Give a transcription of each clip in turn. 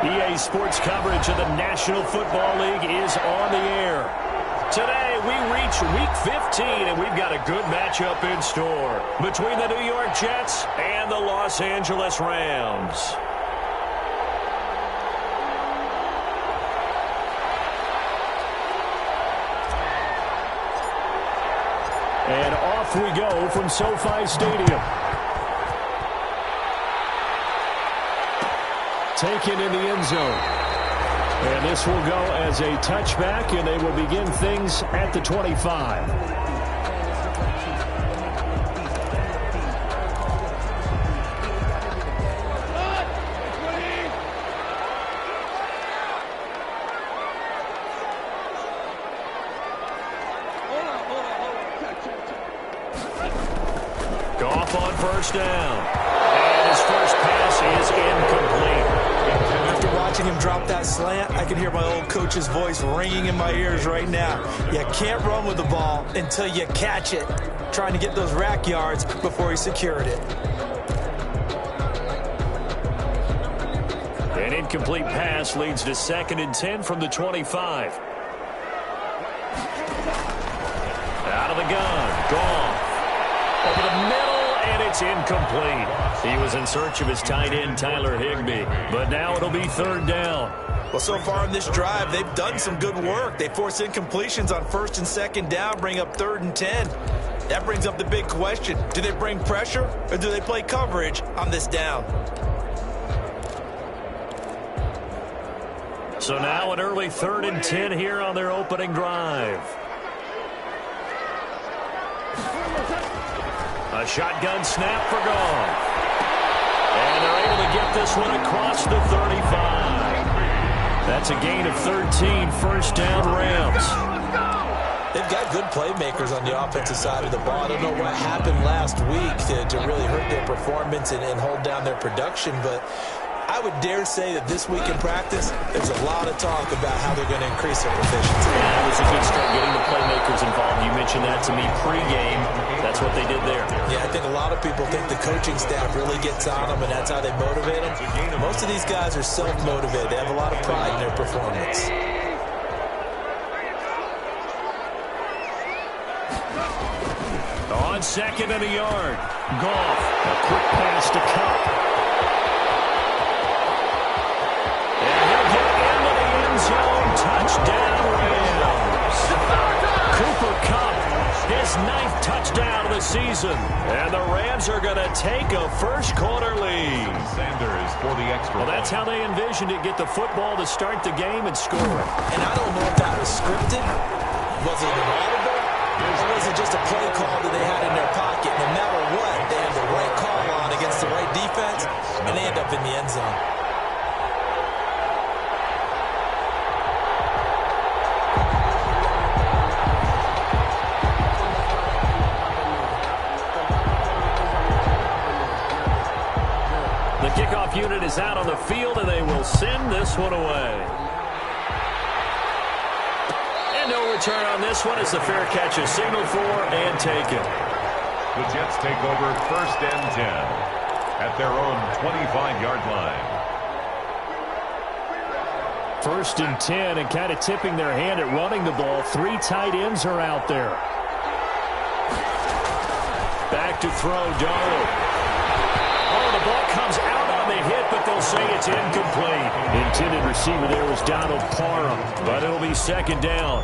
EA Sports coverage of the National Football League is on the air. Today, we reach Week 15, and we've got a good matchup in store between the New York Jets and the Los Angeles Rams. And off we go from SoFi Stadium. Taken in the end zone. And this will go as a touchback, and they will begin things at the 25. Goff on first down. And his first pass is incomplete. After watching him drop that slant, I can hear my old coach's voice ringing in my ears right now. You can't run with the ball until you catch it. Trying to get those rack yards before he secured it. An incomplete pass leads to 2nd and 10 from the 25. Out of the gun. Goff. Over the middle, and it's incomplete. He was in search of his tight end, Tyler Higbee. But now it'll be 3rd down. Well, so far in this drive, they've done some good work. They force incompletions on 1st and 2nd down, bring up 3rd and 10. That brings up the big question. Do they bring pressure, or do they play coverage on this down? So now an early 3rd and 10 here on their opening drive. A shotgun snap for Goff. And they're able to get this one across the 35. That's a gain of 13, 1st down Rams. They've got good playmakers on the offensive side of the ball. I don't know what happened last week to really hurt their performance and hold down their production, but I would dare say that this week in practice, there's a lot of talk about how they're going to increase their proficiency. Yeah, it was a good start getting the playmakers involved. You mentioned that to me pregame. That's what they did there. Yeah, I think a lot of people think the coaching staff really gets on them, and that's how they motivate them. Most of these guys are self-motivated. They have a lot of pride in their performance. On 2nd and a yard. Goff. A quick pass to Kupp. Touchdown Rams. Cooper Kupp, his 9th touchdown of the season. And the Rams are going to take a first-quarter lead. Sanders for the extra. Well, that's how they envisioned it, get the football to start the game and score. And I don't know if that was scripted. Was it inaudible? Or was it just a play call that they had in their pocket? No matter what, they have the right call on against the right defense, and they end up in the end zone. Kickoff unit is out on the field, and they will send this one away. And no return on this one as the fair catch is signaled for and taken. The Jets take over 1st and 10 at their own 25-yard line. 1st and 10, and kind of tipping their hand at running the ball. 3 tight ends are out there. Back to throw, Darnold. Oh, the ball comes out on the hit, but they'll say it's incomplete. The intended receiver there was Donald Parham, but it'll be 2nd down.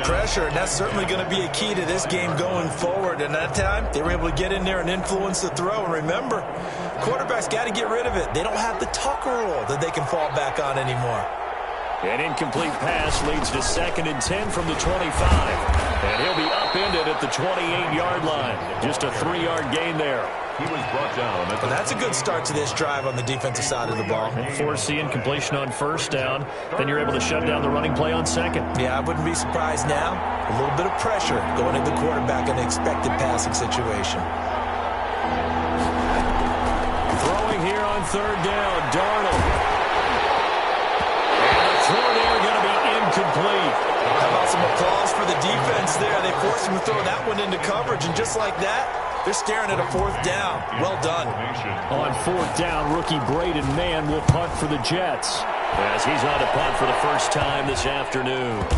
Pressure, and that's certainly going to be a key to this game going forward. And that time, they were able to get in there and influence the throw. And remember, quarterbacks got to get rid of it. They don't have the Tucker rule that they can fall back on anymore. An incomplete pass leads to 2nd and 10 from the 25. And he'll be upended at the 28-yard line. Just a 3-yard gain there. He was brought down. But that's a good start to this drive on the defensive side of the ball. Force the incompletion on 1st down. Then you're able to shut down the running play on 2nd. Yeah, I wouldn't be surprised now. A little bit of pressure going at the quarterback in an expected passing situation. Throwing here on 3rd down, Darnold. And the throw there going to be incomplete. How about some applause for the defense there? They forced him to throw that one into coverage, and just like that, they're staring at a 4th down. Well done. On 4th down, rookie Braden Mann will punt for the Jets. as he's on to punt for the first time this afternoon. So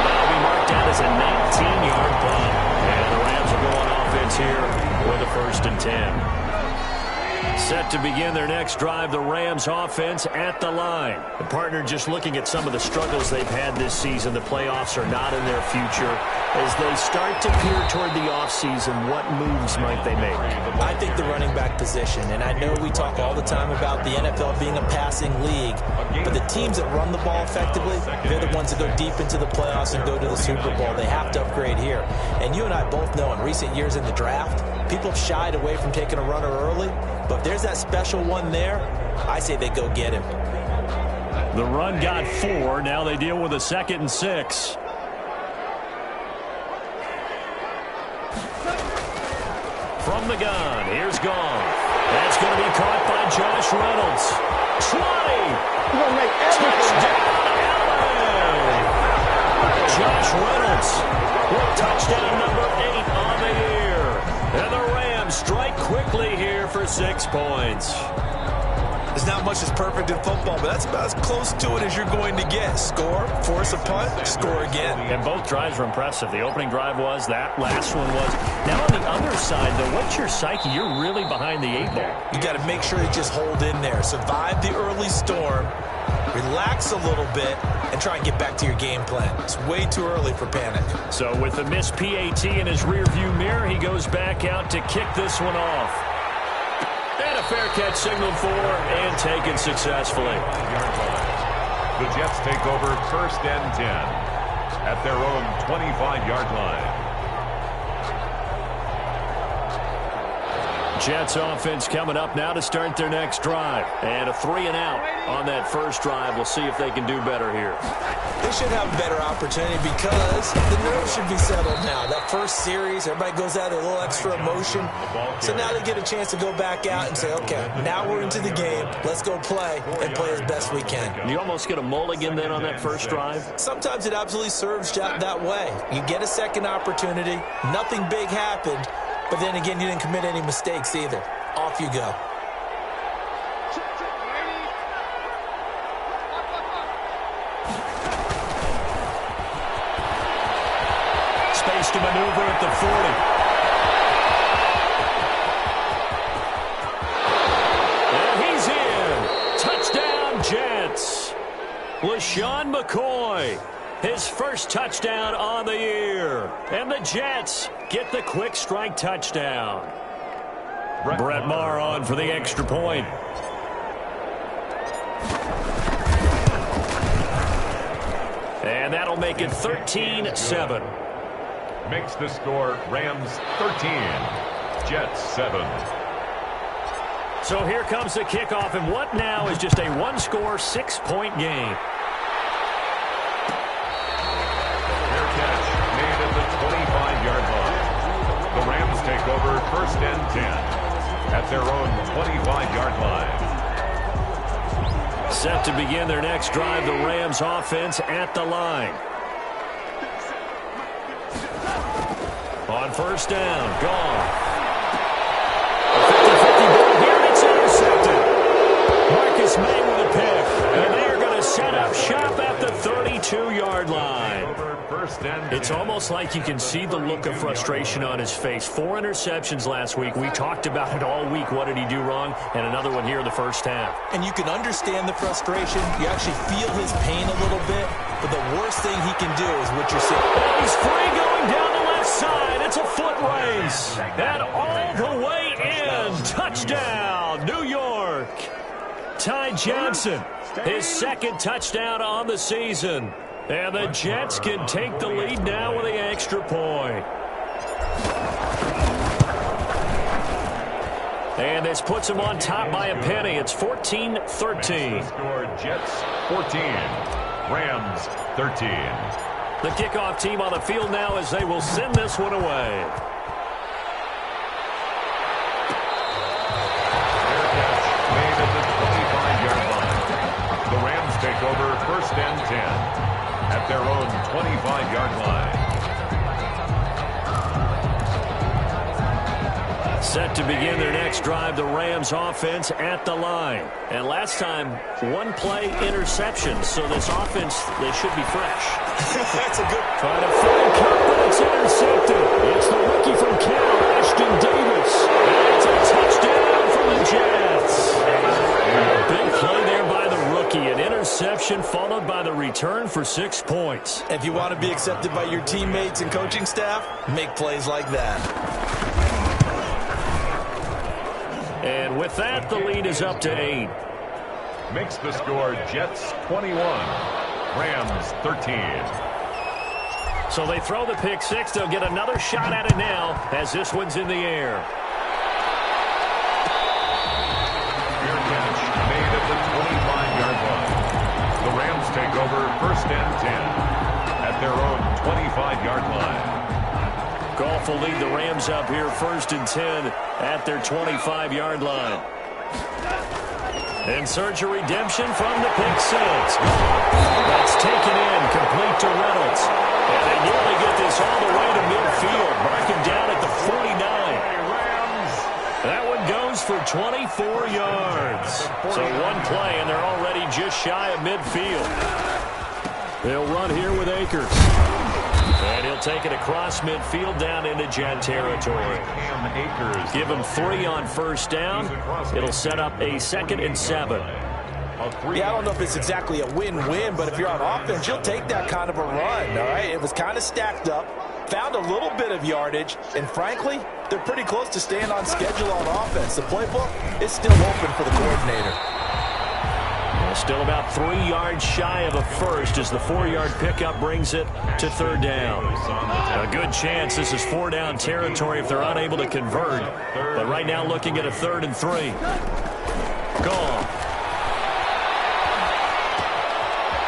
that'll be marked down as a 19-yard punt. And the Rams will go on offense here with a 1st and 10. Set to begin their next drive, the Rams offense at the line. The partner, just looking at some of the struggles they've had this season, the playoffs are not in their future. As they start to peer toward the offseason, what moves might they make? I think the running back position, and I know we talk all the time about the NFL being a passing league, but the teams that run the ball effectively, they're the ones that go deep into the playoffs and go to the Super Bowl. They have to upgrade here. And you and I both know in recent years in the draft, people have shied away from taking a runner early, but if there's that special one there, I say they go get him. The run got 4. Now they deal with a 2nd and 6. From the gun, here's Goff. That's going to be caught by Josh Reynolds. 20. Touchdown, LA. Josh Reynolds with touchdown number 8 on the year. And the Rams strike quickly here for 6 points. There's not much that's perfect in football, but that's about as close to it as you're going to get. Score, force a punt, score again. And both drives were impressive. The opening drive was, that last one was. Now on the other side, though, what's your psyche? You're really behind the 8 ball. You got to make sure you just hold in there. Survive the early storm, relax a little bit, and try and get back to your game plan. It's way too early for panic. So with the missed PAT in his rearview mirror, he goes back out to kick this one off. And a fair catch signaled for and taken successfully. The Jets take over 1st and 10 at their own 25-yard line. Jets offense coming up now to start their next drive. And a 3 and out on that first drive. We'll see if they can do better here. They should have a better opportunity because the nerves should be settled now. That first series, everybody goes out with a little extra emotion. So now they get a chance to go back out and say, okay, now we're into the game. Let's go play and play as best we can. You almost get a mulligan then on that first drive? Sometimes it absolutely serves that way. You get a second opportunity. Nothing big happened. But then again, you didn't commit any mistakes either. Off you go. Space to maneuver at the 40. And he's in. Touchdown, Jets. LaShawn McCoy. His first touchdown on the year. And the Jets get the quick strike touchdown. Brett Maher on for the extra point. And that'll make it 13-7. Makes the score Rams 13, Jets 7. So here comes the kickoff, and what now is just a one-score, 6-point game. The Rams take over 1st and 10 at their own 25-yard line. Set to begin their next drive, the Rams offense at the line. On 1st down, Goff. A 50-50 ball here, and it's intercepted. Marcus May with a pick, and they are going to set up shop at the 32-yard line. It's almost like you can see the look of frustration on his face. 4 interceptions last week. We talked about it all week. What did he do wrong? And another one here in the first half. And you can understand the frustration. You actually feel his pain a little bit. But the worst thing he can do is what you're seeing. And he's free going down the left side. It's a foot race. And all the way in. Touchdown, New York. Ty Johnson, his 2nd touchdown on the season. And the Jets can take the lead now with the extra point. And this puts them on top by a penny. It's 14-13. Score Jets 14, Rams 13. The kickoff team on the field now as they will send this one away. Made at the 25-yard line. The Rams take over 1st and 10. At their own 25-yard line. Set to begin their next drive, the Rams offense at the line. And last time, one play interception. So this offense, they should be fresh. That's a good... Trying to find Cup, but it's intercepted. It's the rookie from Cal, Ashton Davis. And it's a touchdown for the Jets. Big play there by the rookie. An interception followed by the return for 6 points. If you want to be accepted by your teammates and coaching staff, make plays like that. And with that, the lead is up to 8. Makes the score Jets 21, Rams 13. So they throw the pick six. They'll get another shot at it now as this one's in the air. Fair catch made at the 25-yard line. The Rams take over first and 10 at their own 25-yard line. Goff will lead the Rams up here first and 10 at their 25-yard line. And search a redemption from the pick six. That's taken in, complete to Reynolds. And they nearly get this all the way to midfield. Marking down at the 49. That one goes for 24 yards. So one play, and they're already just shy of midfield. They'll run here with Akers. And he'll take it across midfield down into Jet territory. Give him 3 on first down. It'll set up a 2nd and 7. Yeah, I don't know if it's exactly a win-win, but if you're on offense, you'll take that kind of a run, all right? It was kind of stacked up, found a little bit of yardage, and frankly, they're pretty close to staying on schedule on offense. The playbook is still open for the coordinator. Still about 3 yards shy of a first as the 4-yard pickup brings it to 3rd down. A good chance this is 4-down territory if they're unable to convert. But right now looking at a 3rd and 3. Gone.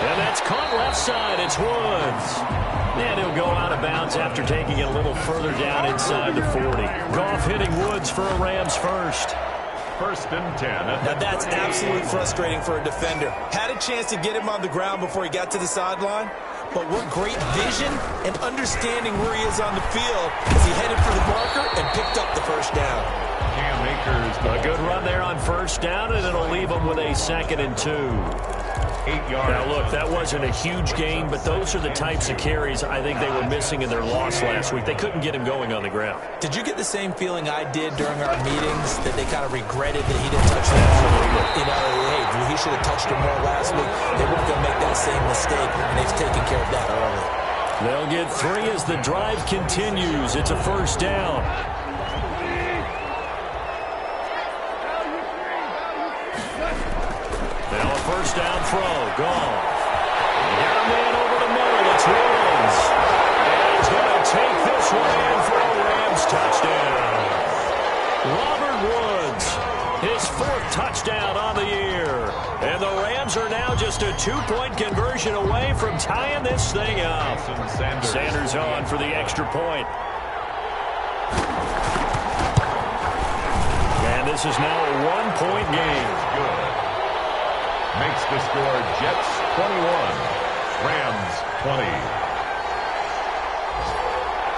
And that's caught left side. It's Woods. And he'll go out of bounds after taking it a little further down inside the 40. Goff hitting Woods for a Rams first. First and 10. Now that's absolutely frustrating for a defender. Had a chance to get him on the ground before he got to the sideline, but what great vision and understanding where he is on the field as he headed for the marker and picked up the first down. Cam Akers. A good run there on first down, and it'll leave him with a 2nd and 2. 8 yards. Now, look, that wasn't a huge gain, but those are the types of carries I think they were missing in their loss last week. They couldn't get him going on the ground. Did you get the same feeling I did during our meetings that they kind of regretted that he didn't touch that? You know, hey, he should have touched him more last week. They weren't going to make that same mistake, and they've taken care of that early. They'll get 3 as the drive continues. It's a first down. Now a first down throw. Gone. Got a man over the middle. It's Williams. And he's going to take this one in for a Rams touchdown. Robert Woods, his 4th touchdown on the year. And the Rams are now just a 2-point conversion away from tying this thing up. Sanders on for the extra point. And this is now a 1-point game. Makes the score Jets 21, Rams 20.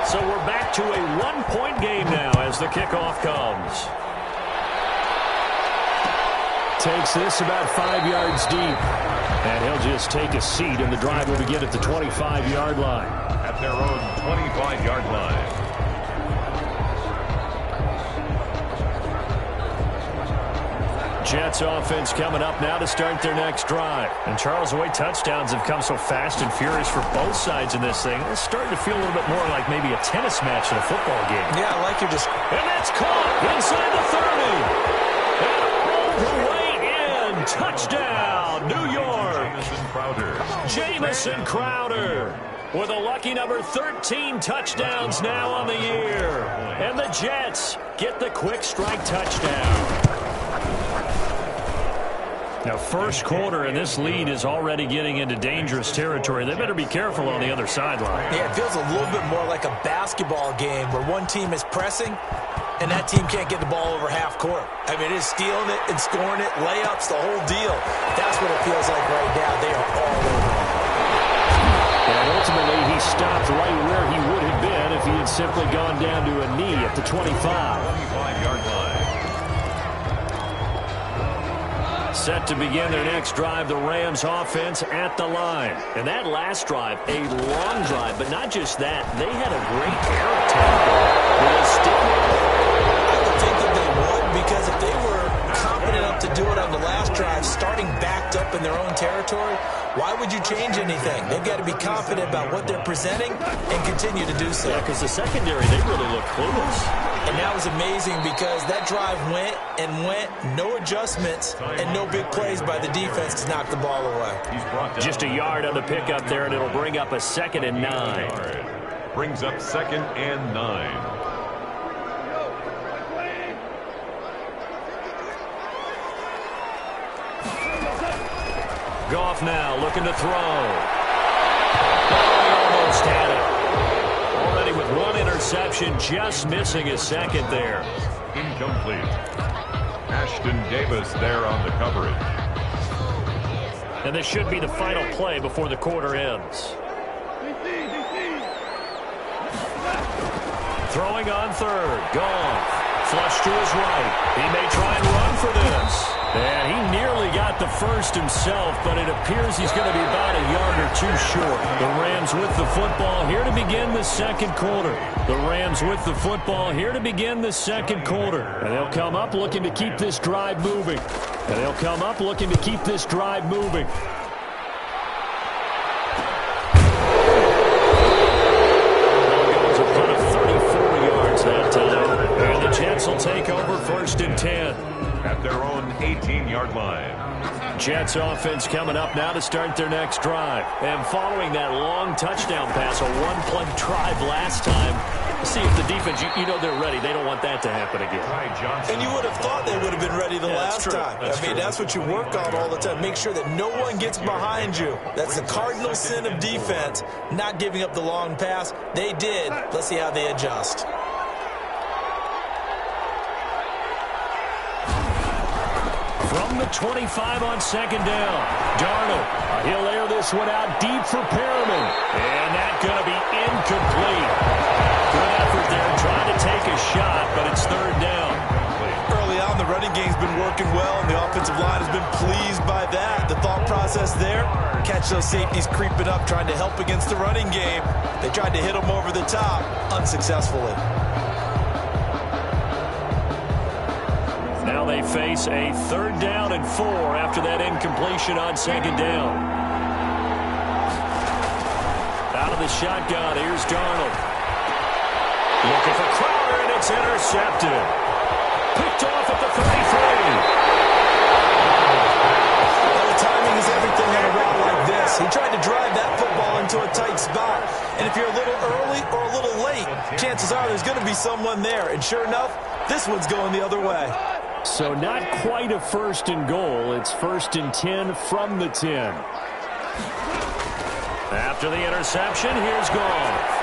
So we're back to a 1-point game now as the kickoff comes. Takes this about 5 yards deep. And he'll just take a seat, and the drive will begin at the 25-yard line. At their own 25-yard line. Jets offense coming up now to start their next drive. And Charles, the way touchdowns have come so fast and furious for both sides in this thing, it's starting to feel a little bit more like maybe a tennis match than a football game. Yeah, I like your description. And that's caught inside the 30. And all the way in. Touchdown, New York. Jamison Crowder with a lucky number 13 touchdowns now on the year. And the Jets get the quick strike touchdown. Now, first quarter, and this lead is already getting into dangerous territory. They better be careful on the other sideline. Yeah, it feels a little bit more like a basketball game where one team is pressing and that team can't get the ball over half court. I mean, it is stealing it and scoring it, layups, the whole deal. That's what it feels like right now. They are all over it. And ultimately, he stopped right where he would have been if if he had simply gone down to a knee at the 25. 25-yard line. Set to begin their next drive, the Rams offense at the line. And that last drive, a long drive, but not just that. They had a great air attack. Will they stick with it? I would think that they would, because if they were confident enough to do it on the last drive, starting backed up in their own territory, why would you change anything? They've got to be confident about what they're presenting and continue to do so. Yeah, because the secondary, they really look clueless. And that was amazing because that drive went and went, no adjustments, and no big plays by the defense to knock the ball away. Just a yard on the pickup there, and it'll bring up a 2nd and 9. Brings up 2nd and 9. Goff now looking to throw. He almost had it. Already with one interception, just missing his second there. Incomplete. Ashton Davis there on the coverage. And this should be the final play before the quarter ends. Throwing on third. Goff. Flush to his right. He may try and run for this. And he nearly got the first himself, but it appears he's going to be about a yard or two short. The Rams with the football here to begin the second quarter. The Rams with the football here to begin the second quarter. And they'll come up looking to keep this drive moving. And they'll come up looking to keep this drive moving. Goes a punt of 34 yards that time. And the Jets will take over 1st and 10. At their own 18-yard line. Jets offense coming up now to start their next drive. And following that long touchdown pass, a one-play drive last time, see if the defense, you know they're ready. They don't want that to happen again. And you would have thought they would have been ready the last time. That's what you work on all the time. Make sure that no one gets behind you. That's the cardinal sin of defense, not giving up the long pass. They did. Let's see how they adjust. From the 25 on 2nd down. Darnold, he'll air this one out deep for Perriman. And that's going to be incomplete. Good effort there trying to take a shot, but it's 3rd down. Early on, the running game's been working well, and the offensive line has been pleased by that. The thought process there, catch those safeties creeping up, trying to help against the running game. They tried to hit them over the top, unsuccessfully. Now they face a 3rd down and 4 after that incompletion on 2nd down. Out of the shotgun, here's Darnold. Looking for Crowder, and it's intercepted. Picked off at the 33. Well, the timing is everything on a route like this. He tried to drive that football into a tight spot. And if you're a little early or a little late, chances are there's going to be someone there. And sure enough, this one's going the other way. So not quite a 1st and goal. It's 1st and 10 from the 10. After the interception, here's Goff.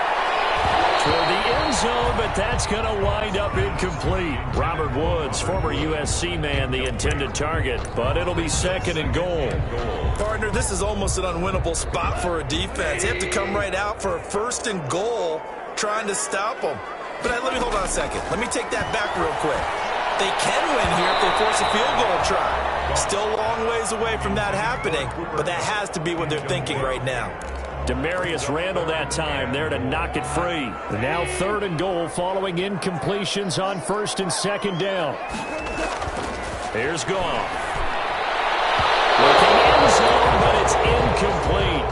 Toward the end zone, but that's going to wind up incomplete. Robert Woods, former USC man, the intended target, but it'll be 2nd and goal. Partner, this is almost an unwinnable spot for a defense. They have to come right out for a 1st and goal trying to stop them. But let me hold on a second. Let me take that back real quick. They can win here if they force a field goal try. Still a long ways away from that happening, but that has to be what they're thinking right now. Demarius Randall that time there to knock it free. Now 3rd and goal following incompletions on 1st and 2nd down. Here's Goff. Looking end zone, but it's incomplete.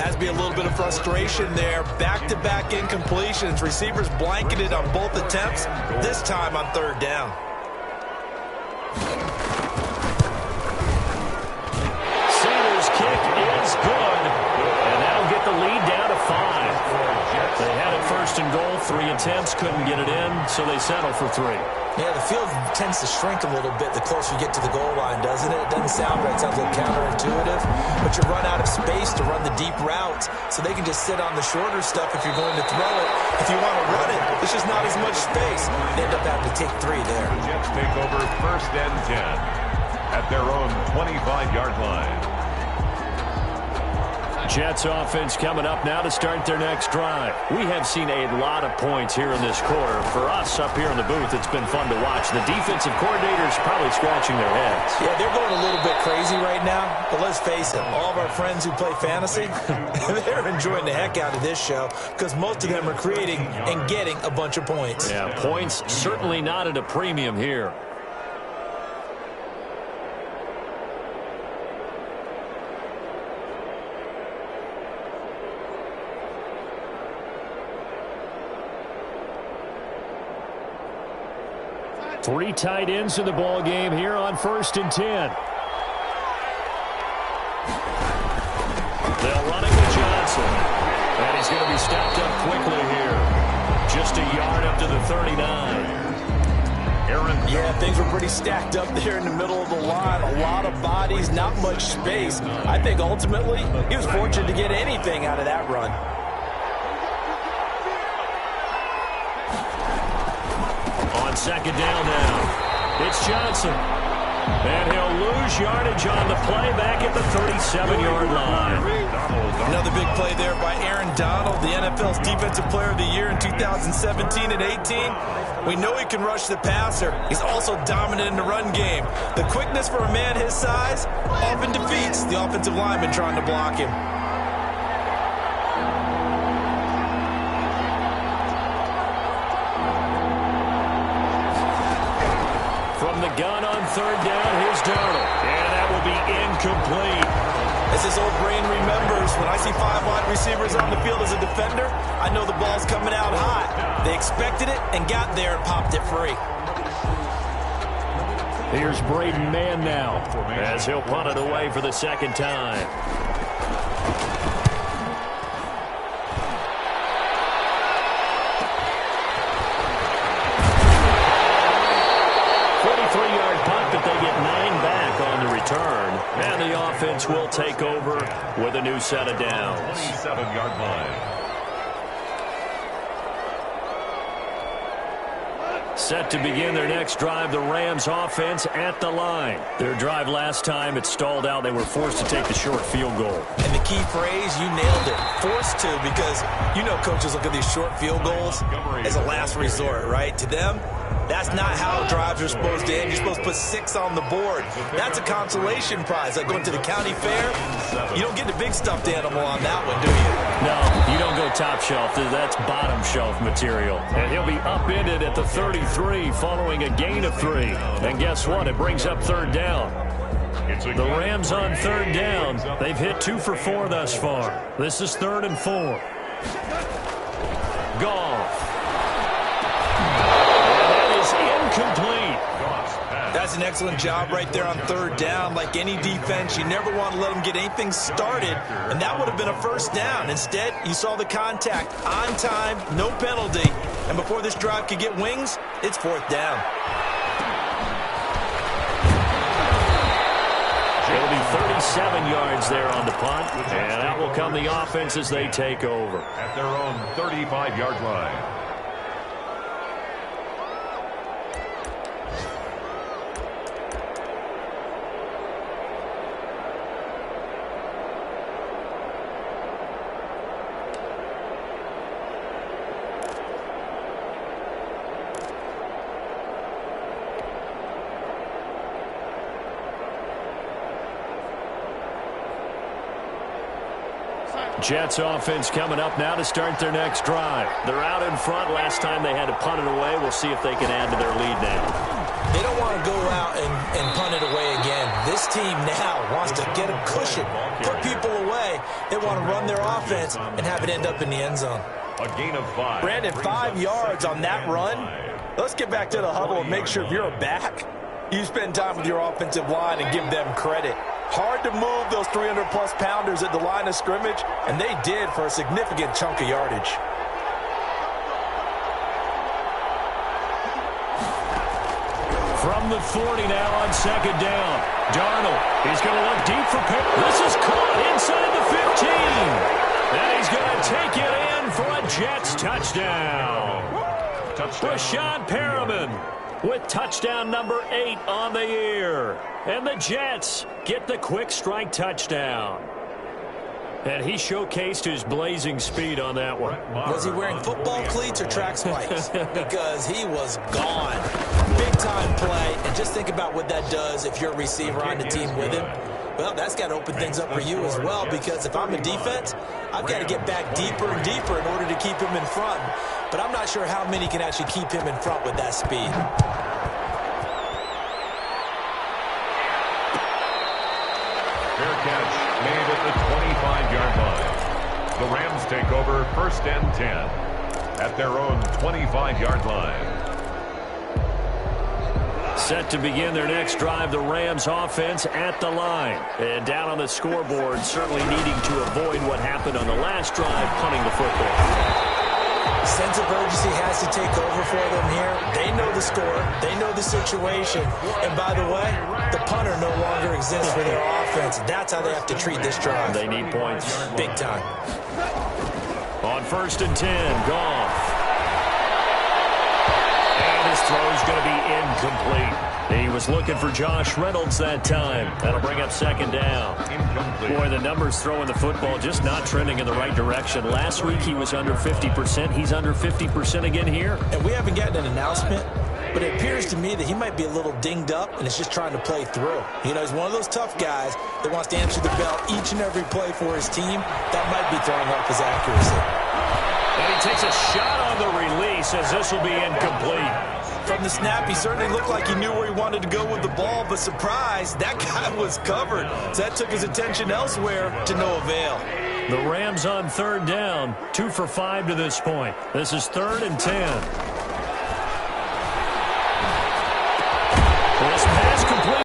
Has to be a little bit of frustration there. Back-to-back incompletions. Receivers blanketed on both attempts, this time on 3rd down. Sanders' kick is good. And that'll get the lead down to 5. They had it 1st and goal, 3 attempts, couldn't get it in, so they settle for 3. Yeah, the field tends to shrink a little bit the closer you get to the goal line, doesn't it? It doesn't sound right. It sounds a little counterintuitive. But you run out of space to run the deep routes, so they can just sit on the shorter stuff if you're going to throw it. If you want to run it, there's just not as much space. They end up having to take 3 there. The Jets take over 1st and 10 at their own 25-yard line. Jets offense coming up now to start their next drive. We have seen a lot of points here in this quarter. For us up here in the booth, it's been fun to watch. The defensive coordinators probably scratching their heads. Yeah, they're going a little bit crazy right now. But let's face it, all of our friends who play fantasy, they're enjoying the heck out of this show because most of them are creating and getting a bunch of points. Yeah, points certainly not at a premium here. Three tight ends in the ball game here on 1st and 10. They'll run it with Johnson. And he's going to be stopped up quickly here. Just a yard up to the 39. Yeah, things were pretty stacked up there in the middle of the line. A lot of bodies, not much space. I think ultimately he was fortunate to get anything out of that run. Second down now. It's Johnson. And he'll lose yardage on the play back at the 37-yard line. Another big play there by Aaron Donald, the NFL's Defensive Player of the Year in 2017 and 18. We know he can rush the passer. He's also dominant in the run game. The quickness for a man his size often defeats the offensive lineman trying to block him. From the gun on 3rd down, here's Darnold. And that will be incomplete. As his old brain remembers, when I see 5 wide receivers on the field as a defender, I know the ball's coming out hot. They expected it and got there and popped it free. Here's Braden Mann now as he'll punt it away for the second time. But they get 9 back on the return. And the offense will take over with a new set of downs. 7-yard line. Set to begin their next drive, the Rams offense at the line. Their drive last time, it stalled out. They were forced to take the short field goal. And the key phrase, you nailed it. Forced to, because you know coaches look at these short field goals as a last resort, right? To them, that's not how drives are supposed to end. You're supposed to put 6 on the board. That's a consolation prize. Like going to the county fair, you don't get the big stuffed animal on that one, do you? No, you don't go top shelf. That's bottom shelf material. And he'll be upended at the 33 following a gain of 3. And guess what? It brings up 3rd down. The Rams on 3rd down. They've hit 2 for 4 thus far. This is 3rd and 4. Goff. Complete. That's an excellent job right there on 3rd down. Like any defense, you never want to let them get anything started, and that would have been a 1st down. Instead, you saw the contact on time, no penalty, and before this drive could get wings, it's 4th down. It'll be 37 yards there on the punt, and that will come the offense as they take over. At their own 35-yard line. Jets offense coming up now to start their next drive. They're out in front. Last time they had to punt it away. We'll see if they can add to their lead now. They don't want to go out and punt it away again. This team now wants to get a cushion, put people away. They want to run their offense and have it end up in the end zone. A gain of 5. Brandon, 5 yards on that run. Let's get back to the huddle and make sure if you're a back, you spend time with your offensive line and give them credit. Hard to move those 300-plus pounders at the line of scrimmage, and they did for a significant chunk of yardage. From the 40 now on 2nd down. Darnold, he's going to look deep for pick. This is caught inside the 15. And he's going to take it in for a Jets touchdown. Rashad Perriman with touchdown number 8 on the year. And the Jets get the quick strike touchdown. And he showcased his blazing speed on that one. Was he wearing football cleats or track spikes? Because he was gone. Big-time play. And just think about what that does if you're a receiver on the team with him. Well, that's got to open things up for you as well, because if I'm a defense, I've got to get back deeper and deeper in order to keep him in front. But I'm not sure how many can actually keep him in front with that speed. Fair catch made at the 25-yard line. The Rams take over 1st and 10 at their own 25-yard line. Set to begin their next drive, the Rams offense at the line. And down on the scoreboard, certainly needing to avoid what happened on the last drive, punting the football. Sense of urgency has to take over for them here. They know the score. They know the situation. And by the way, the punter no longer exists for their offense. That's how they have to treat this drive. They need points. Big time. On 1st and 10, Goff. And his throw's going to be incomplete. He was looking for Josh Reynolds that time. That'll bring up 2nd down. Incomplete. Boy, the numbers throwing the football just not trending in the right direction. Last week he was under 50%. He's under 50% again here. And we haven't gotten an announcement, but it appears to me that he might be a little dinged up and is just trying to play through. You know, he's one of those tough guys that wants to answer the bell each and every play for his team. That might be throwing off his accuracy. And he takes a shot on the release as this will be incomplete. From the snap, he certainly looked like he knew where he wanted to go with the ball, but surprise, that guy was covered. So that took his attention elsewhere to no avail. The Rams on 3rd down, 2 for 5 to this point. This is 3rd and 10. This pass complete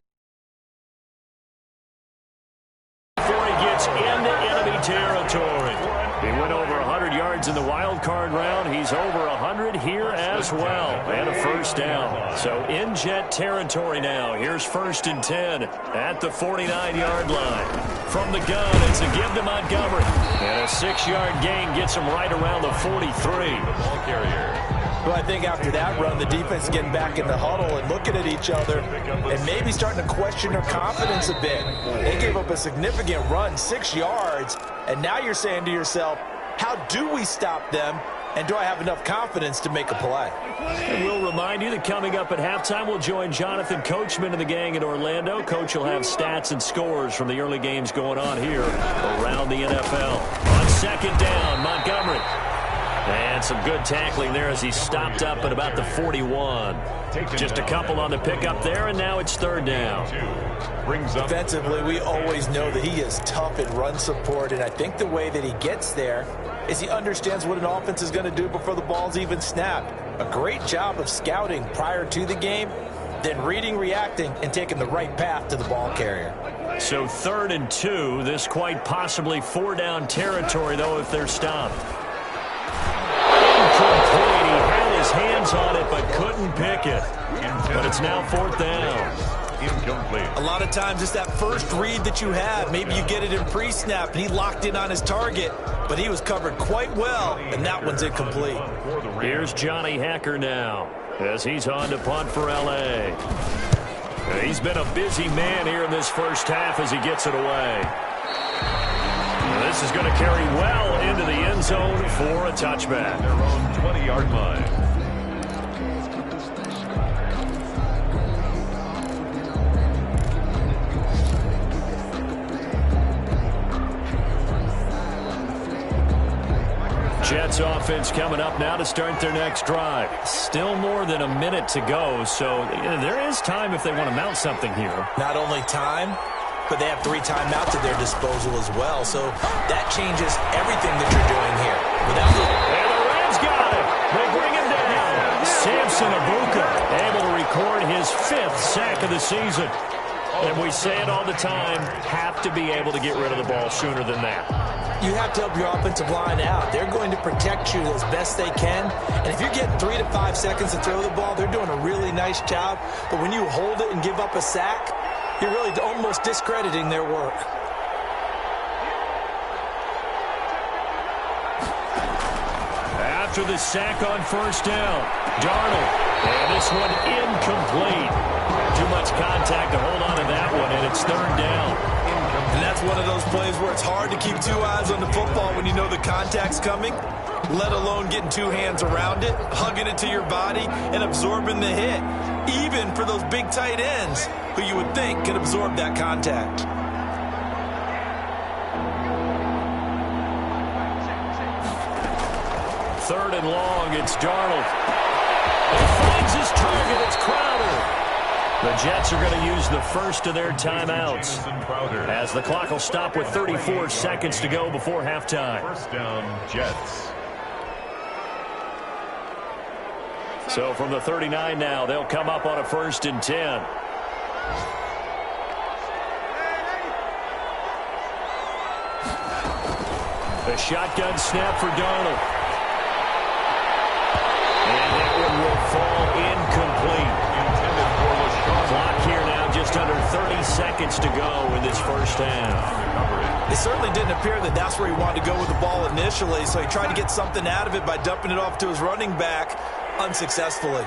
before he gets into enemy territory. He went over 100 yards in the wild card round. He's over 100 here as well. And a 1st down. So in Jet territory now. Here's 1st and 10 at the 49-yard line. From the gun, it's a give to Montgomery. And a 6-yard gain gets him right around the 43. The ball carrier. Well, I think after that run, the defense is getting back in the huddle and looking at each other and maybe starting to question their confidence a bit. They gave up a significant run, 6 yards, and now you're saying to yourself, how do we stop them, and do I have enough confidence to make a play? And we'll remind you that coming up at halftime, we'll join Jonathan Coachman and the gang in Orlando. Coach will have stats and scores from the early games going on here around the NFL. On 2nd down, Montgomery. And some good tackling there as he stopped up at about the 41. Just a couple on the pickup there, and now it's 3rd down. Defensively, we always know that he is tough in run support, and I think the way that he gets there is he understands what an offense is going to do before the ball's even snapped. A great job of scouting prior to the game, then reading, reacting, and taking the right path to the ball carrier. So 3rd and 2, this quite possibly 4-down territory, though, if they're stopped. Incomplete. He had his hands on it but couldn't pick it. But it's now 4th down. Incomplete. A lot of times it's that first read that you have. Maybe you get it in pre-snap and he locked in on his target, but he was covered quite well, and that one's incomplete. Here's Johnny Hacker now as he's on to punt for L.A. He's been a busy man here in this first half as he gets it away. This is going to carry well into the end zone for a touchback. Their own 20-yard line. Jets offense coming up now to start their next drive. Still more than a minute to go, so there is time if they want to mount something here. Not only time, but they have 3 timeouts at their disposal as well, so that changes everything that you're doing here. Without the... And the Rams got it. They bring him down. Samson Abuka able to record his 5th sack of the season. And we say it all the time, have to be able to get rid of the ball sooner than that. You have to help your offensive line out. They're going to protect you as best they can. And if you're getting 3 to 5 seconds to throw the ball, they're doing a really nice job. But when you hold it and give up a sack, you're really almost discrediting their work. After the sack on 1st down, Darnold. And this one incomplete. Too much contact to hold on to that one, and it's 3rd down. And that's one of those plays where it's hard to keep two eyes on the football when you know the contact's coming, let alone getting two hands around it, hugging it to your body, and absorbing the hit, even for those big tight ends who you would think could absorb that contact. Third and long, it's Darnold. He finds his target, it's Crowder. The Jets are going to use the first of their timeouts as the clock will stop with 34 seconds to go before halftime. First down, Jets. So from the 39 now, they'll come up on a 1st and 10. The shotgun snap for Darnold. And that one will fall incomplete. Clock here now, just under 30 seconds to go in this first half. It certainly didn't appear that that's where he wanted to go with the ball initially, so he tried to get something out of it by dumping it off to his running back unsuccessfully.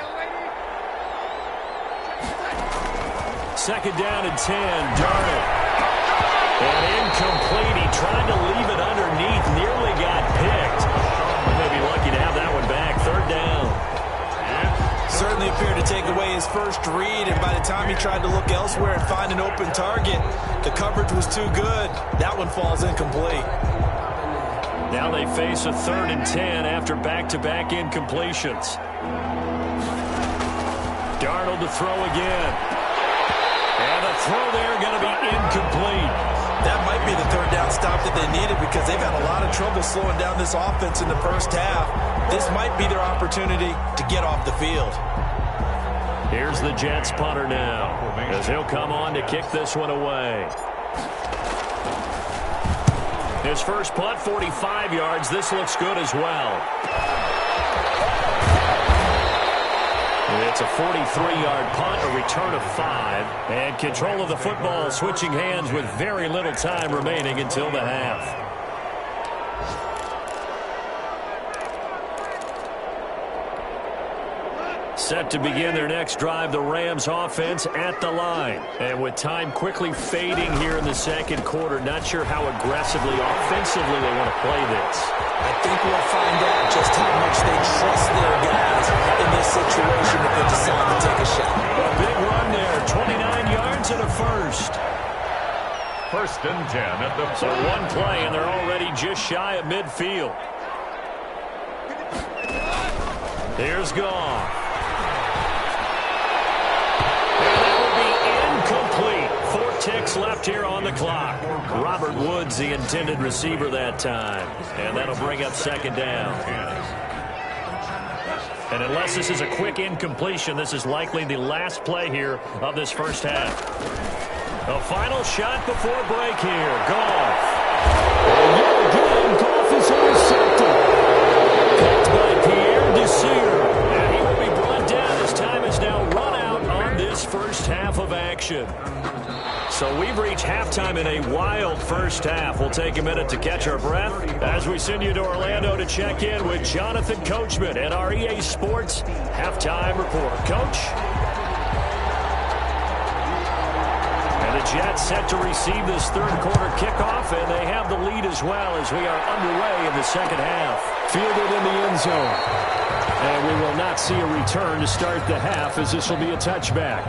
Second down and 10, Darnold. And incomplete. He tried to leave it underneath, nearly got picked. Maybe lucky to have that one back. Third down. Certainly appeared to take away his first read, and by the time he tried to look elsewhere and find an open target, the coverage was too good. That one falls incomplete. Now they face a 3rd and 10 after back-to-back incompletions. Darnold to throw again. And the throw there going to be incomplete. That might be the third down stop that they needed because they've had a lot of trouble slowing down this offense in the first half. This might be their opportunity to get off the field. Here's the Jets punter now as he'll come on to kick this one away. His first punt, 45 yards. This looks good as well. It's a 43-yard punt, a return of 5, and control of the football switching hands with very little time remaining until the half. Set to begin their next drive, the Rams offense at the line. And with time quickly fading here in the second quarter, not sure how aggressively, offensively they want to play this. I think we'll find out just how much they trust their guys in this situation if they decide to take a shot. A big run there, 29 yards and a first. First and 10 at the 40. So one play, and they're already just shy of midfield. Here's Goff. Ticks left here on the clock. Robert Woods, the intended receiver that time. And that'll bring up second down. And unless this is a quick incompletion, this is likely the last play here of this first half. A final shot before break here. Goff. And yet again, Goff is intercepted. Picked by Pierre Desir. And he will be brought down as time is now run out on this first half of action. So we've reached halftime in a wild first half. We'll take a minute to catch our breath as we send you to Orlando to check in with Jonathan Coachman at our EA Sports Halftime Report. Coach? And the Jets set to receive this third quarter kickoff, and they have the lead as well as we are underway in the second half. Fielded in the end zone. And we will not see a return to start the half as this will be a touchback.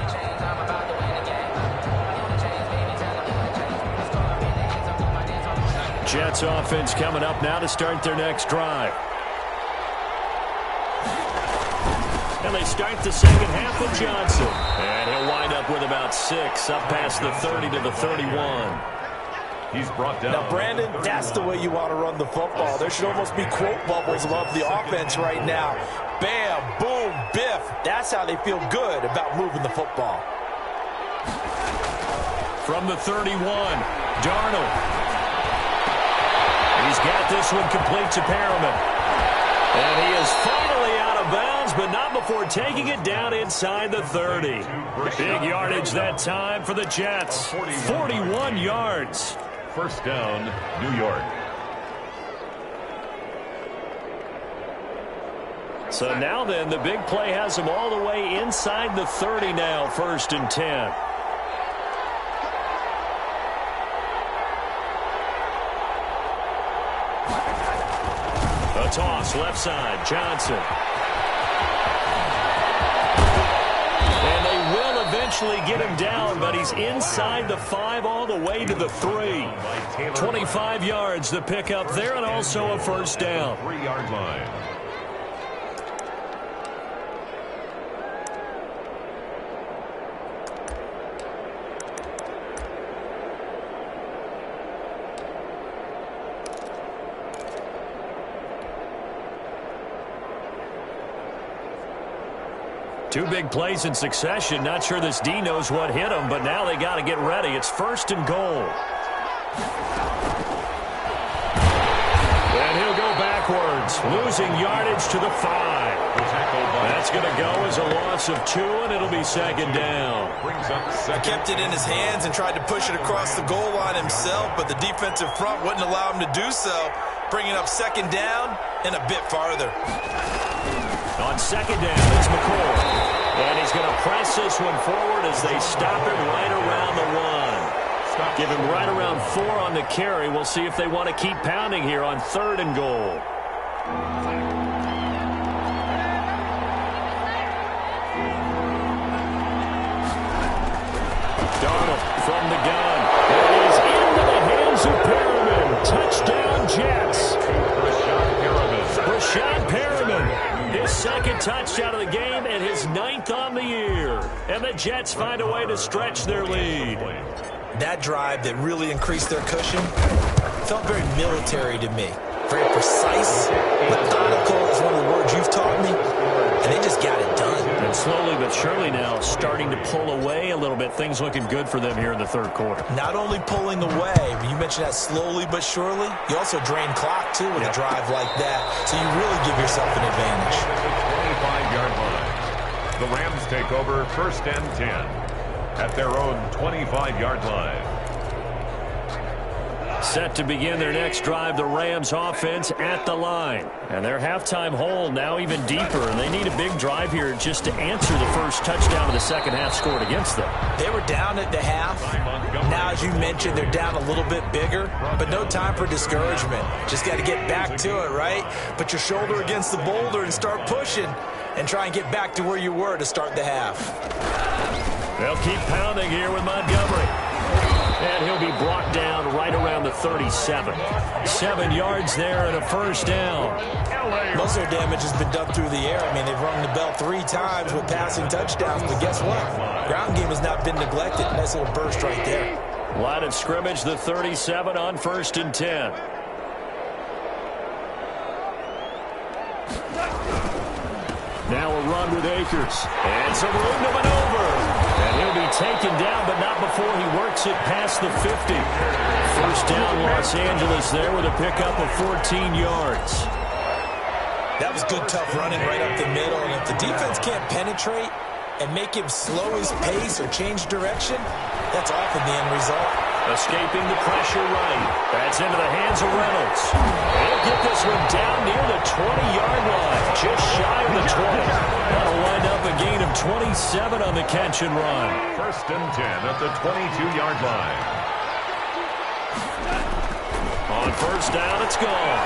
Jets offense coming up now to start their next drive. And they start the second half with Johnson. And he'll wind up with about 6 up past the 30 to the 31. He's brought down. Now, Brandon, that's the way you want to run the football. There should almost be quote bubbles above the offense right now. Bam, boom, biff. That's how they feel good about moving the football. From the 31, Darnold. He's got this one complete to Perriman. And he is finally out of bounds, but not before taking it down inside the 30. Big yardage that time for the Jets. 41 yards. First down, New York. So now then, the big play has them all the way inside the 30 now, 1st and 10. A toss left side. Johnson. And they will eventually get him down, but he's inside the 5 all the way to the 3. 25 yards to pick up there, and also a first down. 3-yard line. Two big plays in succession. Not sure this D knows what hit him, but now they got to get ready. It's 1st and goal. And he'll go backwards, losing yardage to the 5. That's going to go as a loss of 2, and it'll be 2nd down. He kept it in his hands and tried to push it across the goal line himself, but the defensive front wouldn't allow him to do so, bringing up 2nd down and a bit farther. On 2nd down, it's McCoy. And he's going to press this one forward as they stop him right around the 1. Give him right around 4 on the carry. We'll see if they want to keep pounding here on 3rd and goal. Darnold from the gun. It is into the hands of Perriman. Touchdown, Jets. Rashad Perriman. His 2nd touchdown of the game and his 9th on the year. And the Jets find a way to stretch their lead. That drive that really increased their cushion felt very military to me. Very precise. Methodical is one of the words you've taught me. And they just got it done. And slowly but surely now starting to pull away a little bit. Things looking good for them here in the 3rd quarter. Not only pulling away, but you mentioned that slowly but surely. You also drain clock, too, with a drive like that. So you really give yourself an advantage. 25-yard line. The Rams take over 1st and 10 at their own 25-yard line. Set to begin their next drive, the Rams offense at the line. And their halftime hole now even deeper, and they need a big drive here just to answer the first touchdown of the 2nd half scored against them. They were down at the half. Now, as you mentioned, they're down a little bit bigger, but no time for discouragement. Just got to get back to it, right? Put your shoulder against the boulder and start pushing and try and get back to where you were to start the half. They'll keep pounding here with Montgomery. And he'll be brought down right around the 37. 7 yards there and a first down. Most of their damage has been done through the air. I mean, they've rung the bell 3 times with passing touchdowns, but guess what? Ground game has not been neglected. Nice little burst right there. Line of scrimmage, the 37 on 1st and 10. Now a run with Akers. And some room to maneuver. And he'll be taken down, but not before he works it past the 50. First down, Los Angeles there with a pickup of 14 yards. That was good, tough running right up the middle. And if the defense can't penetrate and make him slow his pace or change direction, that's often the end result. Escaping the pressure right. That's into the hands of Reynolds. He'll get this one down near the 20-yard line. Just shy of the 20. That'll wind up a gain of 27 on the catch and run. 1st and 10 at the 22-yard line. On first down, it's gone.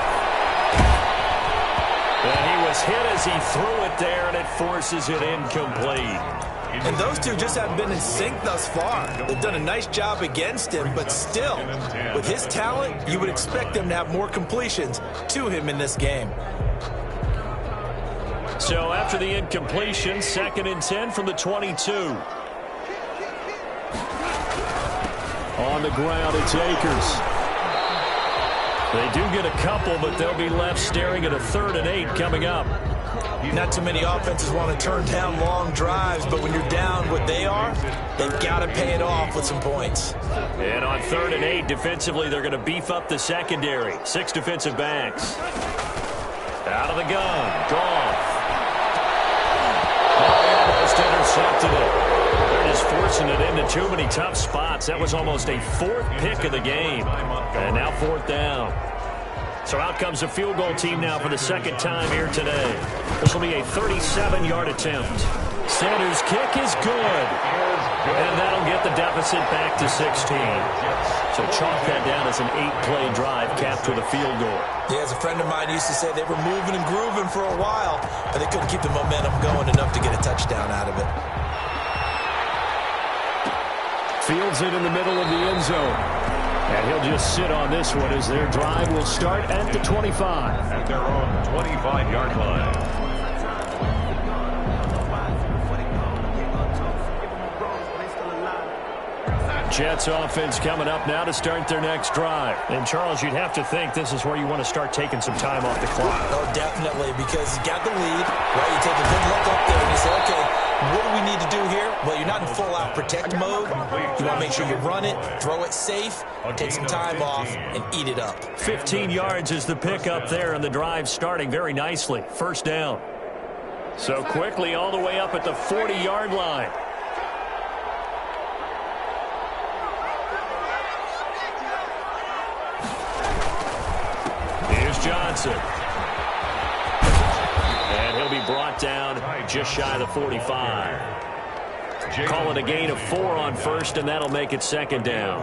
And he was hit as he threw it there, and it forces it incomplete. And those two just haven't been in sync thus far. They've done a nice job against him, but still, with his talent, you would expect them to have more completions to him in this game. So after the incompletion, 2nd and 10 from the 22. On the ground, it's Akers. They do get a couple, but they'll be left staring at a 3rd and 8 coming up. Not too many offenses want to turn down long drives, but when you're down what they are, they've got to pay it off with some points. And on 3rd and 8, defensively, they're going to beef up the secondary. 6 defensive backs. Out of the gun. Goff. Almost intercepted it. They're just forcing it into too many tough spots. That was almost a 4th pick of the game. And now 4th down. So out comes the field goal team now for the second time here today. This will be a 37-yard attempt. Sanders' kick is good. And that'll get the deficit back to 16. So chalk that down as an 8-play drive capped with a field goal. Yeah, as a friend of mine used to say, they were moving and grooving for a while, but they couldn't keep the momentum going enough to get a touchdown out of it. Fields it in the middle of the end zone. And he'll just sit on this one as their drive will start at the 25. At their own 25-yard line. Jets offense coming up now to start their next drive. And, Charles, you'd have to think this is where you want to start taking some time off the clock. Oh, definitely, because you got the lead, right? You take a good look up there and you say, okay, what do we need to do here? Well, you're not in full-out protect mode. You want to make sure you run it, throw it safe, take some time off, and eat it up. 15 yards is the pickup there, and the drive starting very nicely. First down. So quickly all the way up at the 40-yard line. Johnson. And he'll be brought down just shy of the 45. Call it a gain of 4 on first, and that'll make it second down.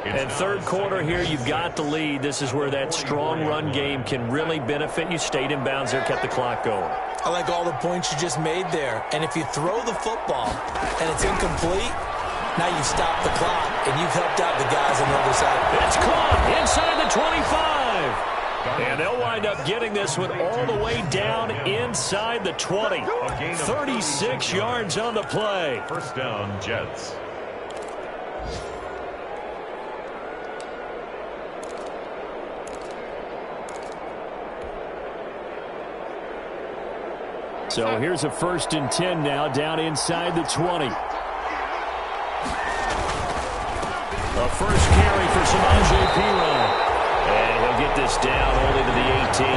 And third quarter here, you've got the lead. This is where that strong run game can really benefit you. Stayed in bounds there, kept the clock going. I like all the points you just made there. And if you throw the football and it's incomplete, now you've stopped the clock, and you've helped out the guys on the other side. It's caught inside the 25. And they'll wind up getting this one all the way down inside the 20. 36 yards on the play. First down, Jets. So here's a 1st and 10 now down inside the 20. A first carry for Samaje Perine. And he'll get this down only to the 18.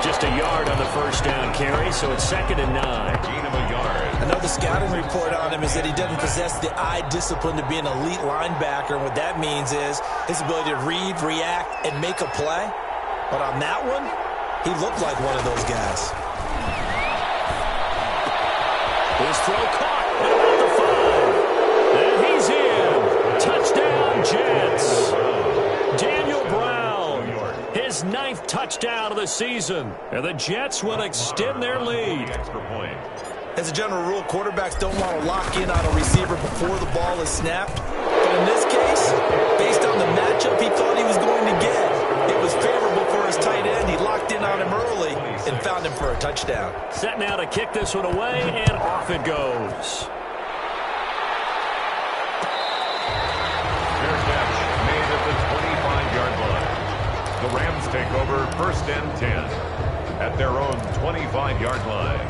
Just a yard on the first down carry, so it's 2nd and 9. Gain of a yard. Another scouting report on him is that he doesn't possess the eye discipline to be an elite linebacker. And what that means is his ability to read, react, and make a play. But on that one, he looked like one of those guys. His throw caught at the 5. And he's in. Touchdown, Jets. Daniel Brown, his 9th touchdown of the season. And the Jets will extend their lead. Extra point. As a general rule, quarterbacks don't want to lock in on a receiver before the ball is snapped. But in this case, based on the matchup he thought he was going to get, it was favorable for his tight end. He locked in on him early and found him for a touchdown. Set now to kick this one away, and off it goes. The Rams take over 1st and 10 at their own 25-yard line.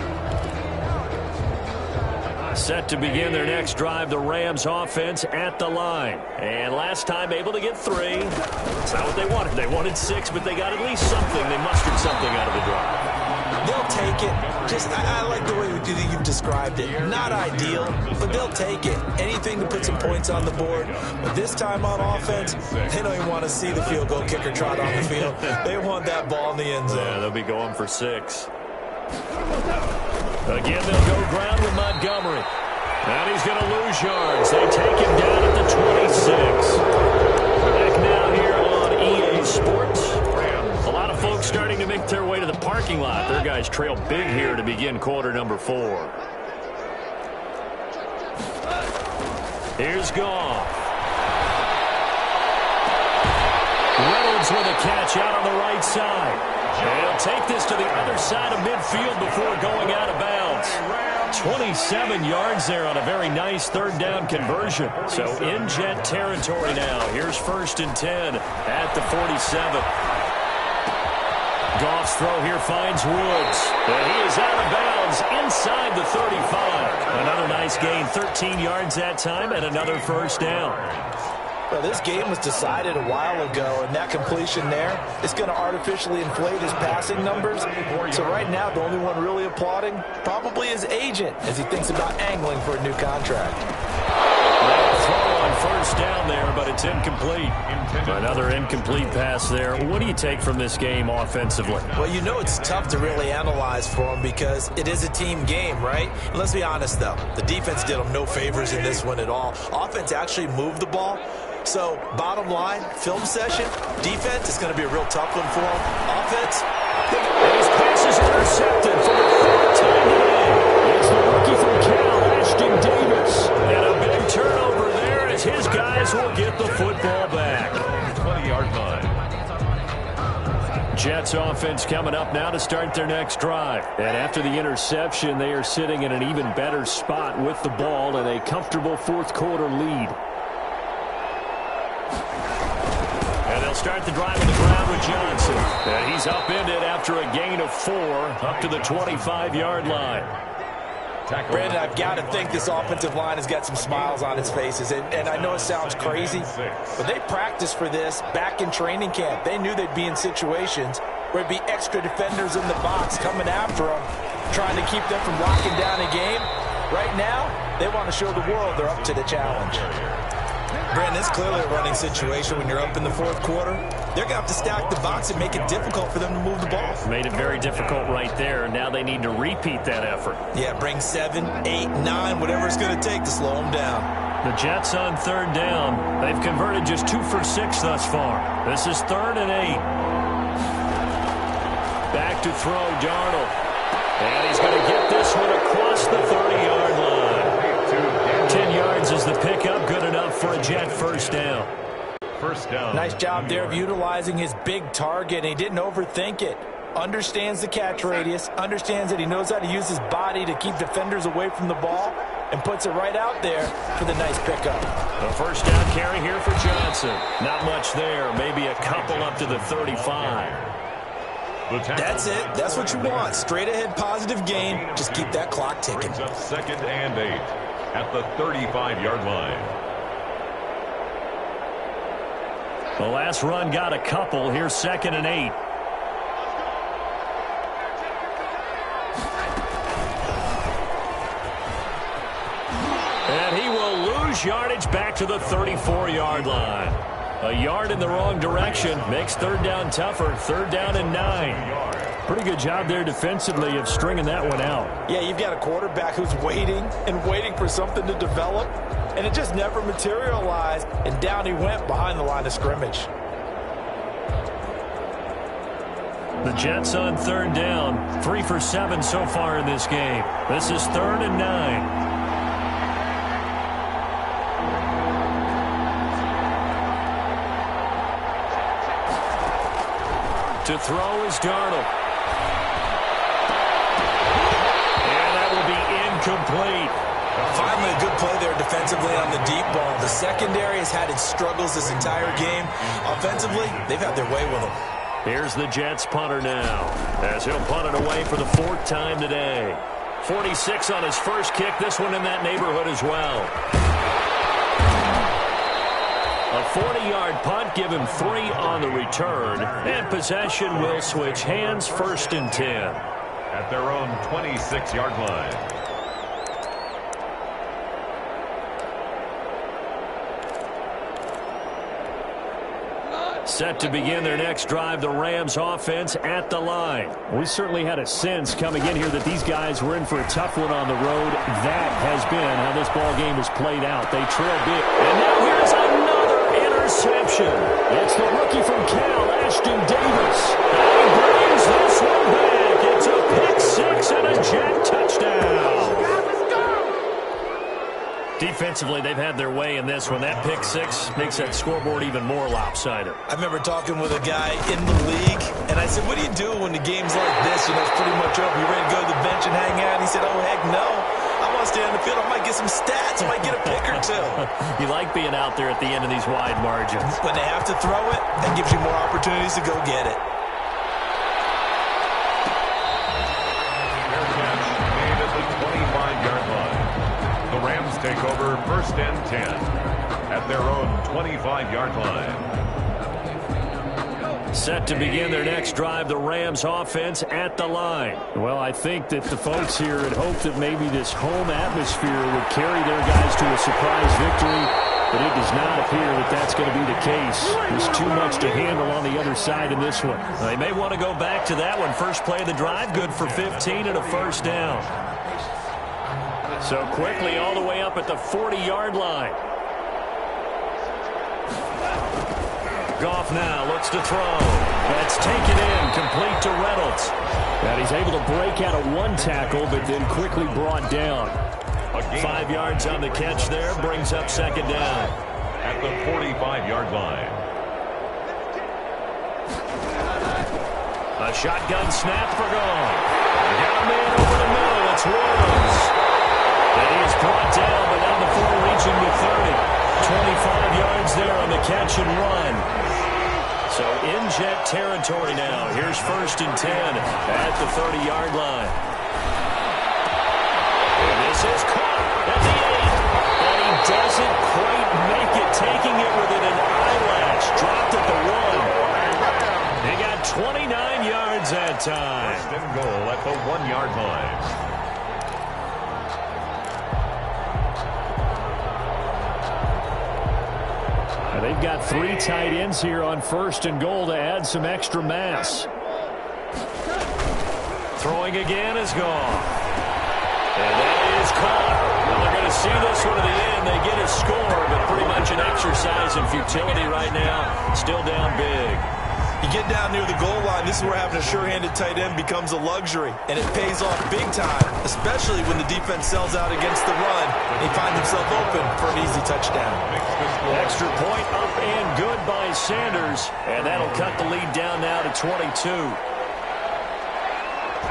Set to begin their next drive, the Rams offense at the line. And last time able to get 3. That's not what they wanted. They wanted 6, but they got at least something. They mustered something out of the drive. They'll take it. I like the way you've described it. Not ideal, but they'll take it. Anything to put some points on the board. But this time on offense, they don't even want to see the field goal kicker trot on the field. They want that ball in the end zone. Yeah, they'll be going for 6. Again, they'll go ground with Montgomery. And he's going to lose yards. They take him down at the 26. Back now here on EA Sports. A lot of folks starting to make their way to the parking lot. Their guys trail big here to begin quarter number 4. Here's Goff. Reynolds with a catch out on the right side. And he'll take this to the other side of midfield before going out of bounds. 27 yards there on a very nice 3rd down conversion. So in Jet territory now. Here's 1st and 10 at the 47. Goff's throw here finds Woods. And he is out of bounds inside the 35. Another nice gain, 13 yards that time, and another first down. Well, this game was decided a while ago, and that completion there is going to artificially inflate his passing numbers. So right now, the only one really applauding probably his agent as he thinks about angling for a new contract. That throw on first down there, but it's incomplete. Another incomplete pass there. What do you take from this game offensively? Well, you know it's tough to really analyze for them because it is a team game, right? And let's be honest, though. The defense did them no favors in this one at all. Offense actually moved the ball. So, bottom line, film session, defense is going to be a real tough one for them. Offense. His pass is intercepted for the third time today. It's the rookie from Cal, Ashton Davis. And a big turnover there as his guys will get the football back. 20-yard line. Jets offense coming up now to start their next drive. And after the interception, they are sitting in an even better spot with the ball and a comfortable fourth quarter lead. And they'll start the drive on the ground with Johnson. And he's upended after a gain of 4 up to the 25-yard line. Brandon, I've got to think this offensive line has got some smiles on its faces. And I know it sounds crazy, but they practiced for this back in training camp. They knew they'd be in situations where it'd be extra defenders in the box coming after them, trying to keep them from locking down a game. Right now, they want to show the world they're up to the challenge. Brandon, it's clearly a running situation when you're up in the fourth quarter. They're going to have to stack the box and make it difficult for them to move the ball. Made it very difficult right there. Now they need to repeat that effort. Yeah, bring 7, 8, 9, whatever it's going to take to slow them down. The Jets on third down. They've converted just 2 for 6 thus far. This is 3rd and 8. Back to throw, Darnold. And he's going to get this one across the 30-yard line. 10 yards is the pickup. Good enough for a Jet first down. First down. Nice job there of utilizing his big target. He didn't overthink it. Understands the catch radius. Understands that he knows how to use his body to keep defenders away from the ball. And puts it right out there for the nice pickup. A first down carry here for Johnson. Not much there. Maybe a couple up to the 35. That's it. That's what you want. Straight ahead positive gain. Just keep that clock ticking. Brings up 2nd and 8 at the 35-yard line. The last run got a couple. Here's 2nd and 8. And he will lose yardage back to the 34-yard line. A yard in the wrong direction makes third down tougher. 3rd down and 9. Pretty good job there defensively of stringing that one out. Yeah, you've got a quarterback who's waiting and waiting for something to develop, and it just never materialized, and down he went behind the line of scrimmage. The Jets on third down. 3 for 7 so far in this game. This is 3rd and 9. To throw is Darnold. And that will be incomplete. Finally a good play there defensively on the deep ball. The secondary has had its struggles this entire game. Offensively, they've had their way with them. Here's the Jets punter now, as he'll punt it away for the 4th time today. 46 on his first kick. This one in that neighborhood as well. A 40-yard punt, give him 3 on the return, and possession will switch hands, 1st and 10. At their own 26-yard line. Set to begin their next drive, the Rams offense at the line. We certainly had a sense coming in here that these guys were in for a tough one on the road. That has been how this ball game has played out. They trail big. And now here's another interception. It's the rookie from Cal, Ashton Davis. And he brings this one back. It's a pick 6 and a Jet touchdown. Defensively, they've had their way in this one. That pick 6 makes that scoreboard even more lopsided. I remember talking with a guy in the league, and I said, what do you do when the game's like this? You know, it's pretty much over. You ready to go to the bench and hang out? He said, oh, heck no. I want to stay on the field. I might get some stats. I might get a pick or 2. You like being out there at the end of these wide margins. When they have to throw it, that gives you more opportunities to go get it. Fair catch made at the 25-yard line. The Rams take over 1st and 10 at their own 25-yard line. Set to begin their next drive, the Rams offense at the line. Well, I think that the folks here had hoped that maybe this home atmosphere would carry their guys to a surprise victory. but it does not appear that that's going to be the case. There's too much to handle on the other side in this one. They may want to go back to that one. First play of the drive, good for 15 and a first down. So quickly all the way up at the 40-yard line. Goff now looks to throw. That's taken in, complete to Reynolds. And he's able to break out of one tackle, but then quickly brought down. 5 yards on the catch there, brings up second down. At the 45-yard line. A shotgun snap for Goff. Got a man over the middle. It's Williams. And he is brought down, but down the floor, reaching the 30. 25 yards there on the catch and run. So in Jet territory now. Here's first and 10 at the 30-yard line. And this is caught at the 8. And he doesn't quite make it, taking it within an eyelash. Dropped at the 1. They got 29 yards that time. First and goal at the 1-yard line. They've got 3 tight ends here on first and goal to add some extra mass. Throwing again is gone. And that is caught. Well, they're going to see this one to the end. They get a score, but pretty much an exercise in futility right now. Still down big. You get down near the goal line, this is where having a sure-handed tight end becomes a luxury, and it pays off big time, especially when the defense sells out against the run and he finds himself open for an easy touchdown. Extra point up and good by Sanders, and that'll cut the lead down now to 22.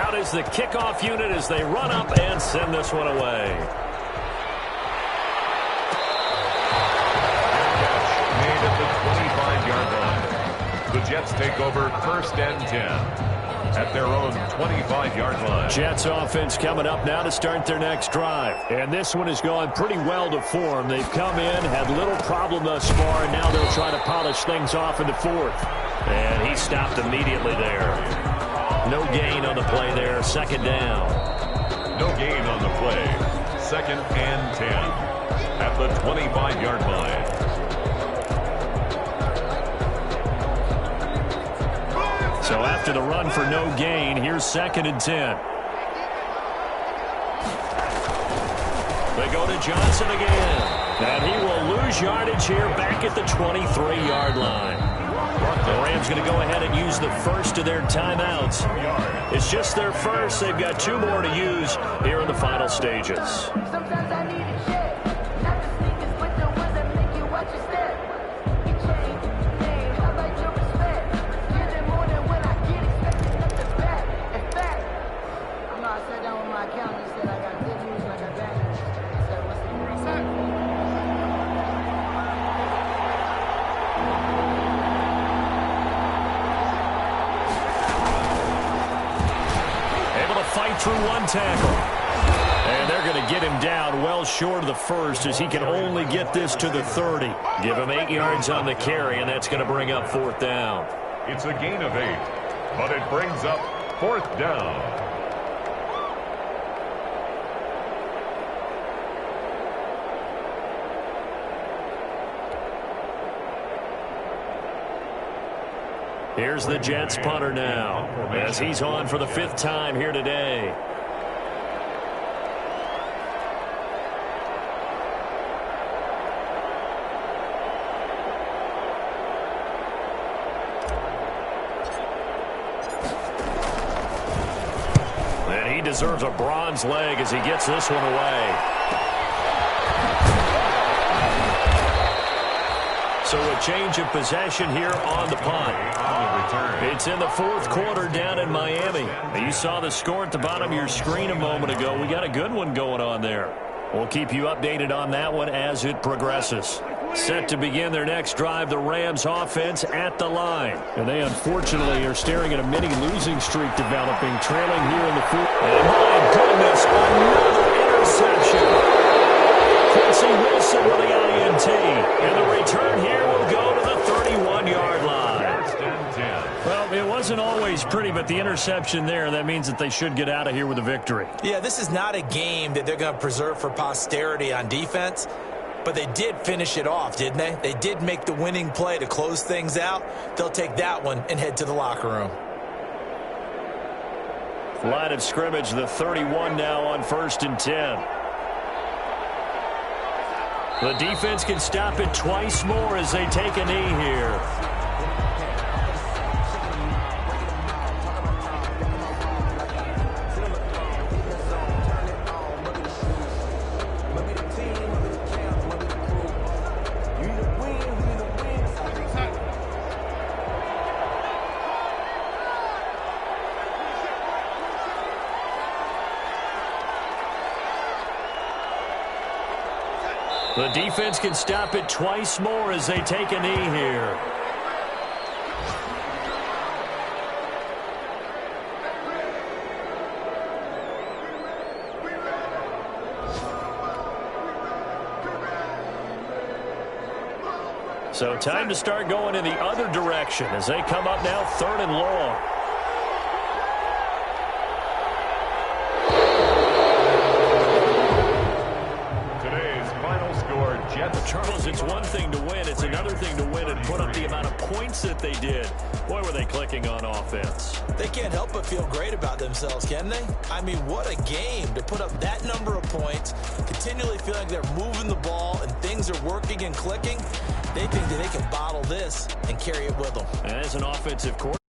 Out is the kickoff unit as they run up and send this one away. Made at the 25-yard line. The Jets take over first and 10 at their own 25-yard line. Jets offense coming up now to start their next drive. And this one has gone pretty well to form. They've come in, had little problem thus far, and now they'll try to polish things off in the 4th. And he stopped immediately there. No gain on the play there, second down. No gain on the play. Second and 10 at the 25-yard line. So after the run for no gain, here's second and 10. They go to Johnson again. And he will lose yardage here back at the 23-yard line. The Rams going to go ahead and use the first of their timeouts. It's just their first. They've got 2 more to use here in the final stages. Sometimes I need a check. Not the sneakers, but the ones that make you watch your step. You change, hey, how about your respect? Give them more than what I get, expecting nothing back. In fact, I know I sat down with my accountant and said I got good news and I got bad news. He said, what's the news? Fight through one tackle. And they're going to get him down well short of the first as he can only get this to the 30. Give him 8 yards on the carry, and that's going to bring up 4th down. It's a gain of 8, but it brings up 4th down. Here's the Jets punter now as he's on for the 5th time here today. And he deserves a bronze leg as he gets this one away. So a change of possession here on the punt. It's in the 4th quarter down in Miami. You saw the score at the bottom of your screen a moment ago. We got a good one going on there. We'll keep you updated on that one as it progresses. Set to begin their next drive, the Rams offense at the line. And they unfortunately are staring at a mini losing streak developing, trailing here in the 4th. And my goodness, another interception. Quincy Wilson with the INT. And the return here will go to the 31-yard line. Well, it wasn't always pretty, but the interception there, that means that they should get out of here with a victory. Yeah, this is not a game that they're going to preserve for posterity on defense. But they did finish it off, didn't they? They did make the winning play to close things out. They'll take that one and head to the locker room. Line of scrimmage, the 31 now on 1st and 10. The defense can stop it twice more as they take a knee here. The defense can stop it twice more as they take a knee here. So time to start going in the other direction as they come up now 3rd and long. Charles, it's one thing to win. It's another thing to win and put up the amount of points that they did. Boy, were they clicking on offense. They can't help but feel great about themselves, can they? I mean, what a game to put up that number of points, continually feeling they're moving the ball and things are working and clicking. They think that they can bottle this and carry it with them. And as an offensive coordinator,